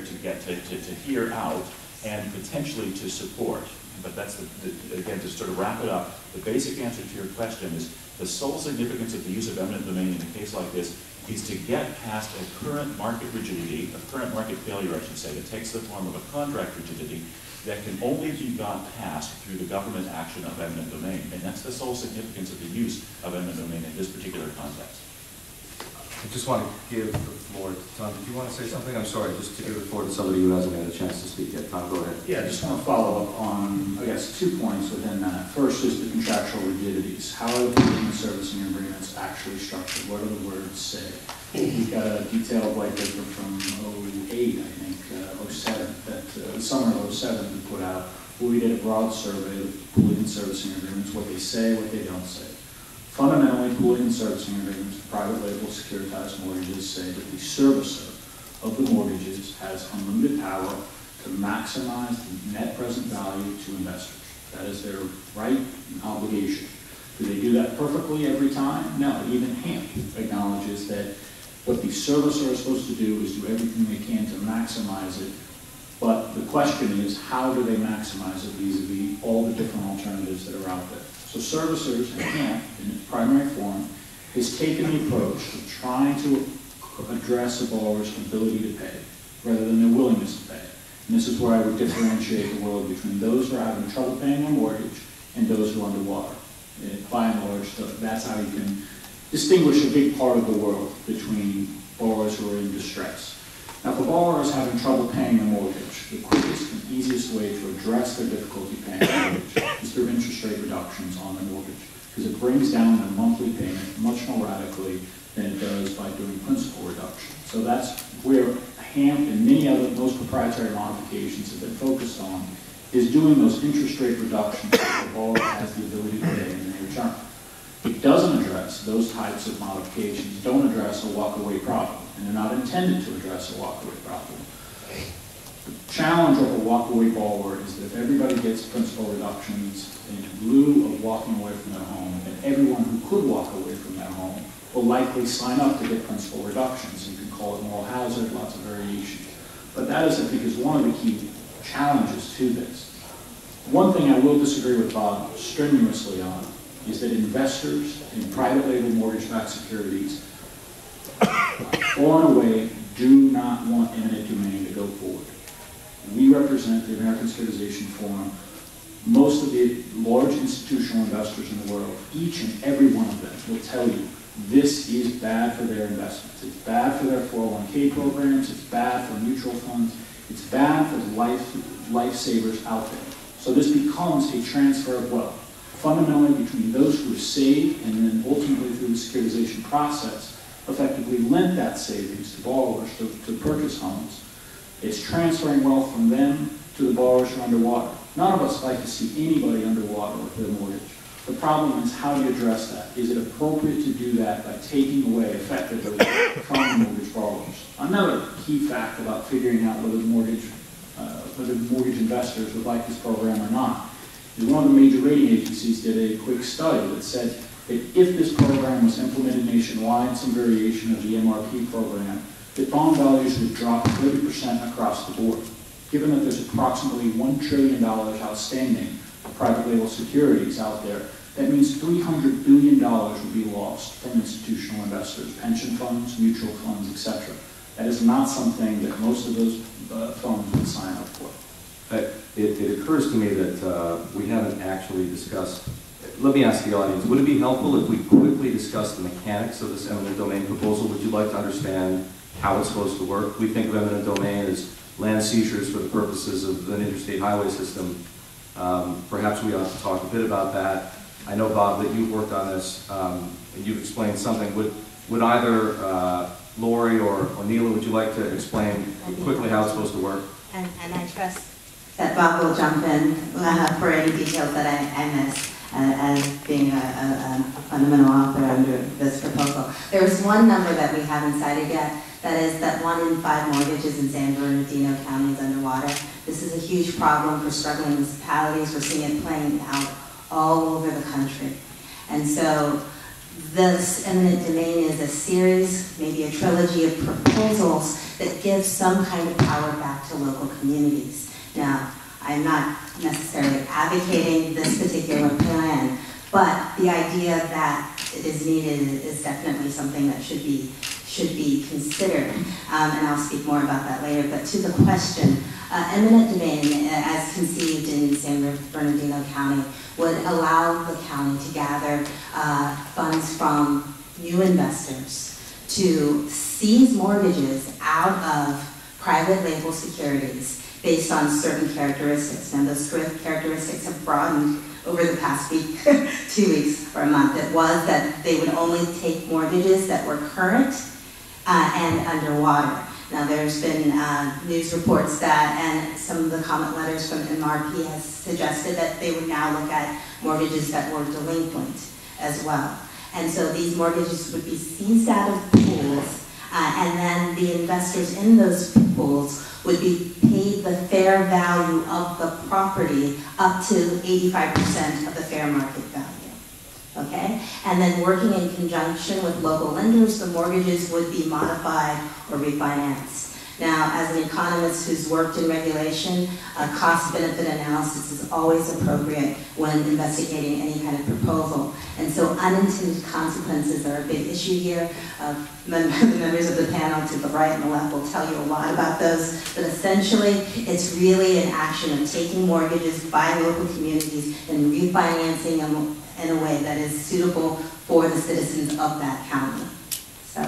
prepared to get to hear out and potentially to support. But that's, again, to sort of wrap it up, the basic answer to your question is the sole significance of the use of eminent domain in a case like this is to get past a current market rigidity, a current market failure, I should say, that takes the form of a contract rigidity that can only be got past through the government action of eminent domain. And that's the sole significance of the use of eminent domain in this particular context. I just want to give the floor to Tom. Did you want to say something? I'm sorry, just to give the floor to somebody who hasn't had a chance to speak yet. Tom, go ahead. Yeah, I just want to follow up on, I guess, 2 points within that. First is the contractual rigidities. How are the payment servicing agreements actually structured? What do the words say? We've got a detailed white paper from 08, I think, 07, that summer of 07 we put out, where we did a broad survey of pooling and servicing agreements, what they say, what they don't say. Fundamentally, pooling and servicing agreements, private label securitized mortgages say that the servicer of the mortgages has unlimited power to maximize the net present value to investors. That is their right and obligation. Do they do that perfectly every time? No. Even HAMP acknowledges that what the servicer is supposed to do is do everything they can to maximize it. But the question is, how do they maximize it vis-a-vis all the different alternatives that are out there? So servicers and HAMP, in its primary form, has taken the approach of trying to address a borrower's ability to pay rather than their willingness to pay. And this is where I would differentiate the world between those who are having trouble paying their mortgage and those who are underwater. By and large, that's how you can distinguish a big part of the world between borrowers who are in distress. Now, for borrowers having trouble paying their mortgage, the quickest and easiest way to address their difficulty paying their mortgage is through interest rate reductions on their mortgage, because it brings down their monthly payment much more radically than it does by doing principal reduction. So that's where HAMP and many other most proprietary modifications have been focused on, is doing those interest rate reductions so the borrower has the ability to pay in the near term. It doesn't address those types of modifications, don't address a walk-away problem, and they're not intended to address a walk-away problem. The challenge of a walk-away borrower is that if everybody gets principal reductions in lieu of walking away from their home, then everyone who could walk away from their home will likely sign up to get principal reductions. You can call it moral hazard, lots of variations. But that is, I think, is one of the key challenges to this. One thing I will disagree with Bob strenuously on is that investors in private label mortgage-backed securities far and away do not want eminent domain to go forward. We represent the American Securitization Forum. Most of the large institutional investors in the world, each and every one of them will tell you this is bad for their investments. It's bad for their 401k programs. It's bad for mutual funds. It's bad for the lifesavers out there. So this becomes a transfer of wealth, fundamentally between those who have saved and then ultimately through the securitization process effectively lent that savings to borrowers to purchase homes. It's transferring wealth from them to the borrowers who are underwater. None of us like to see anybody underwater with their mortgage. The problem is, how do you address that? Is it appropriate to do that by taking away effectively from mortgage borrowers? Another key fact about figuring out whether mortgage investors would like this program or not is one of the major rating agencies did a quick study that said that if this program was implemented nationwide, some variation of the MRP program, that bond values would drop 30% across the board. Given that there's approximately $1 trillion outstanding of private label securities out there, that means $300 billion would be lost from institutional investors, pension funds, mutual funds, etc. That is not something that most of those funds would sign up for. It occurs to me that we haven't actually discussed. Let me ask the audience, would it be helpful if we quickly discuss the mechanics of this eminent domain proposal? Would you like to understand how it's supposed to work? We think of eminent domain as land seizures for the purposes of an interstate highway system. Perhaps we ought to talk a bit about that. I know, Bob, that you've worked on this, and you've explained something. Would either Laurie or Neela, would you like to explain quickly how it's supposed to work? And I trust that Bob will jump in for any details that I miss. As being a fundamental author under this proposal. There is one number that we haven't cited yet, that is that 1 in 5 mortgages in San Bernardino County is underwater. This is a huge problem for struggling municipalities. We're seeing it playing out all over the country. And so this eminent domain is a series, maybe a trilogy of proposals that gives some kind of power back to local communities. Now, I'm not necessarily advocating this particular plan, but the idea that it is needed is definitely something that should be considered. And I'll speak more about that later. But to the question, eminent domain, as conceived in San Bernardino County, would allow the county to gather funds from new investors to seize mortgages out of private label securities based on certain characteristics. Now, those characteristics have broadened over the past week, 2 weeks, or a month. It was that they would only take mortgages that were current and underwater. Now, there's been news reports that, and some of the comment letters from MRP has suggested that they would now look at mortgages that were delinquent as well. And so these mortgages would be seized out of pools, and then the investors in those pools would be paid the fair value of the property up to 85% of the fair market value, okay? And then working in conjunction with local lenders, the mortgages would be modified or refinanced. Now, as an economist who's worked in regulation, cost-benefit analysis is always appropriate when investigating any kind of proposal. And so unintended consequences are a big issue here. The members of the panel to the right and the left will tell you a lot about those, but essentially it's really an action of taking mortgages by local communities and refinancing them in a way that is suitable for the citizens of that county. So,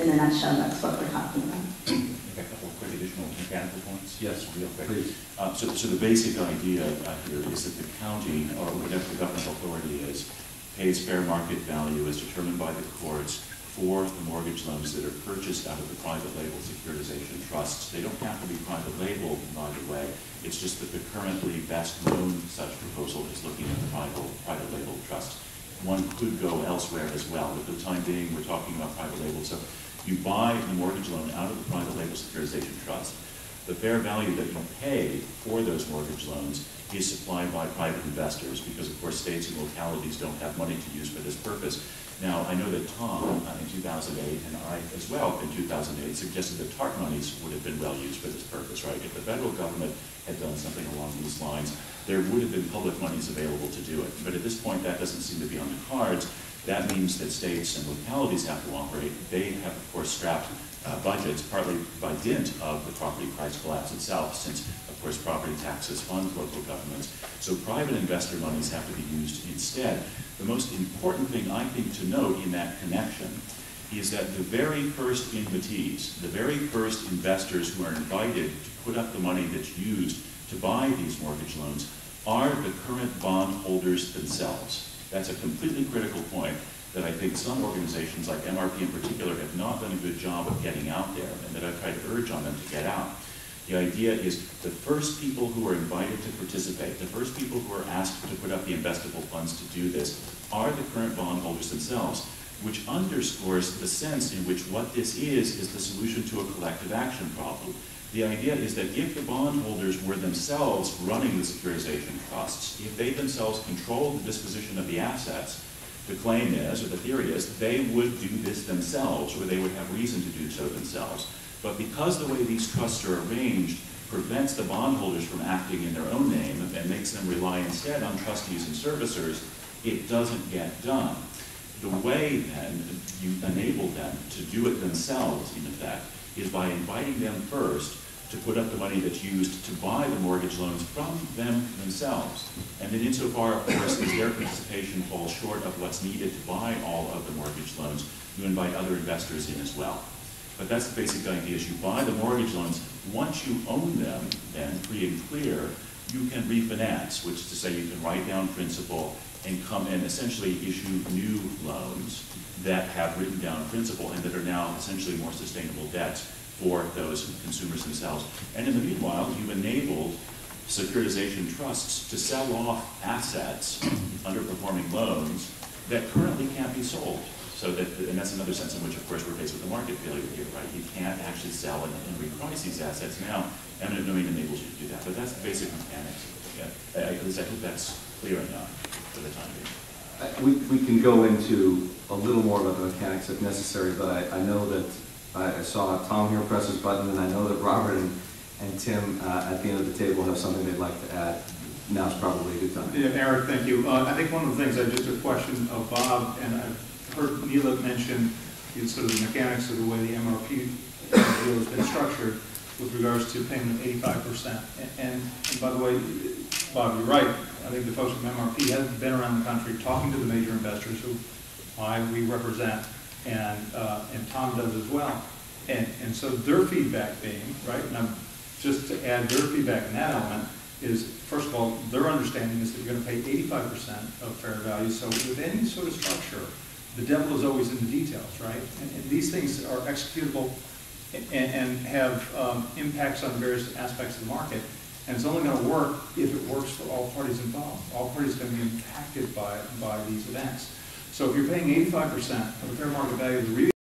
in a nutshell, that's what we're talking about. A couple of quick additional mechanical points? Yes, real quick. please. So the basic idea here is that the county, or whatever the governmental authority is, pays fair market value as determined by the courts for the mortgage loans that are purchased out of the private label securitization trusts. They don't have to be private label, by the way. It's just that the currently best known such proposal is looking at the private label trust. One could go elsewhere as well, but for the time being, we're talking about private label. So you buy the mortgage loan out of the private label securitization trust. The fair value that you pay for those mortgage loans is supplied by private investors because, of course, states and localities don't have money to use for this purpose. Now, I know that Tom, in 2008, and I as well in 2008, suggested that TARP monies would have been well used for this purpose, right? If the federal government had done something along these lines, there would have been public monies available to do it. But at this point, that doesn't seem to be on the cards. That means that states and localities have to operate. They have, of course, strapped budgets, partly by dint of the property price collapse itself, since, of course, property taxes fund local governments. So private investor monies have to be used instead. The most important thing, I think, to note in that connection is that the very first invitees, the very first investors who are invited to put up the money that's used to buy these mortgage loans are the current bondholders themselves. That's a completely critical point that I think some organizations, like MRP in particular, have not done a good job of getting out there, and that I've tried to urge on them to get out. The idea is the first people who are invited to participate, the first people who are asked to put up the investable funds to do this, are the current bondholders themselves, which underscores the sense in which what this is the solution to a collective action problem. The idea is that if the bondholders were themselves running the securitization trusts, if they themselves controlled the disposition of the assets, the claim is, or the theory is, they would do this themselves, or they would have reason to do so themselves. But because the way these trusts are arranged prevents the bondholders from acting in their own name and makes them rely instead on trustees and servicers, it doesn't get done. The way, then, you enable them to do it themselves, in effect, is by inviting them first to put up the money that's used to buy the mortgage loans from them themselves. And then insofar, of course, as their participation falls short of what's needed to buy all of the mortgage loans, you invite other investors in as well. But that's the basic idea, is you buy the mortgage loans. Once you own them, then, free and clear, you can refinance, which is to say you can write down principal and come and essentially issue new loans that have written down principal and that are now essentially more sustainable debts for those consumers themselves. And in the meanwhile, you've enabled securitization trusts to sell off assets, underperforming loans, that currently can't be sold. So that, and that's another sense in which, of course, we're faced with the market failure here, right? You can't actually sell and reprice these assets now. Eminent domain enables you to do that. But that's the basic mechanics. Yeah. At least I hope that's clear enough for the time being. We can go into a little more about the mechanics if necessary, but I know that I saw Tom here press his button, and I know that Robert and Tim at the end of the table have something they'd like to add. Now's probably a good time. Yeah, Eric, thank you. I think one of the things, just a question of Bob, and I've heard Neela mention sort of the mechanics of the way the MRP deal has been structured with regards to payment of 85%. And by the way, Bob, you're right. I think the folks from MRP have been around the country talking to the major investors who we represent, and Tom does as well. And so their feedback being, right, and I'm, just to add their feedback in that element, is, first of all, their understanding is that you're going to pay 85% of fair value. So with any sort of structure, the devil is always in the details, right? And these things are executable and have impacts on various aspects of the market. And it's only going to work if it works for all parties involved. All parties are going to be impacted by these events. So if you're paying 85% of the fair market value of the